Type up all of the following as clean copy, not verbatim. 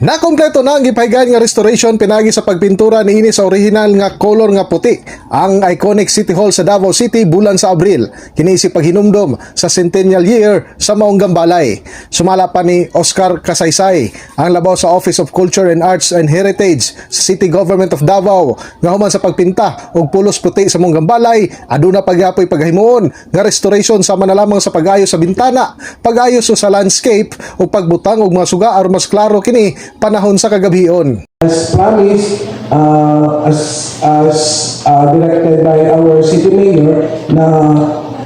Nakompleto na ang gipahigayon nga restoration pinagi sa pagpintura niini sa original nga color nga puti ang iconic City Hall sa Davao City bulan sa Abril kini si paghinumdom sa centennial year sa maong Gambalay. Sumala pa ni Oscar Kasaysay ang labaw sa Office of Culture and Arts and Heritage sa City Government of Davao nga human sa pagpinta og pulos puti sa maong Gambalay aduna pagyapoy paghimuon nga restoration sama na lamang sa pag-ayos sa bintana, pag-ayos sa landscape ug pagbutang og mga suga aron mas klaro kini panahon sa kagabion. As promised, directed by our city mayor na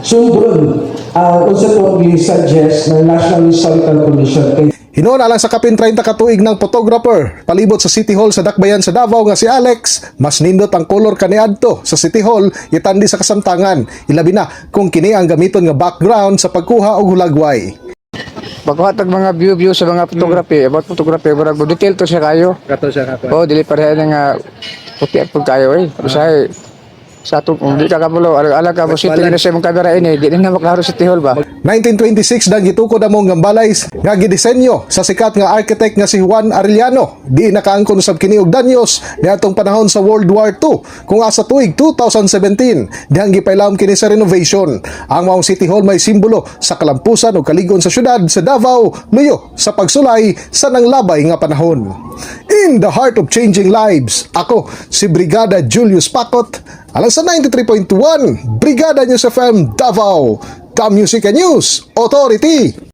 sundron unsa to gi-suggest ng National Historical Commission. Hinoon alang sa kapin 30 katuig ng photographer palibot sa City Hall sa Dakbayan sa Davao nga si Alex, mas nindot ang kolor kaniadto sa City Hall itandi sa kasamtangan, ilabi na kung kini ang gamiton nga background sa pagkuha og hulagway. Pagkuhatag mga view sa mga photography, about photography, barag detail to siya kayo. Kato siya kato. Oh, dili pareha nga puti at kayo eh. Usahay sa ato kung di ka kabulo, alag ka mo city na siya mong kamera ini, di na maklaro City Hall ba? 1926 dang gitukod ang mong Gambalay nga gidisenyo sa sikat nga architect nga si Juan Arellano. Di nakaangkon usab kini og danyos niadtong panahon sa World War II kung asa tuig 2017 dihang gipailam kini sa renovation. Ang maong City Hall may simbolo sa kalampusan o kaligon sa syudad sa Davao, luyo sa pagsulay sa nanglabay nga panahon. In the heart of changing lives, ako si Brigada Julius Pacot alang sa 93.1 Brigada News FM Davao, The Music and News Authority.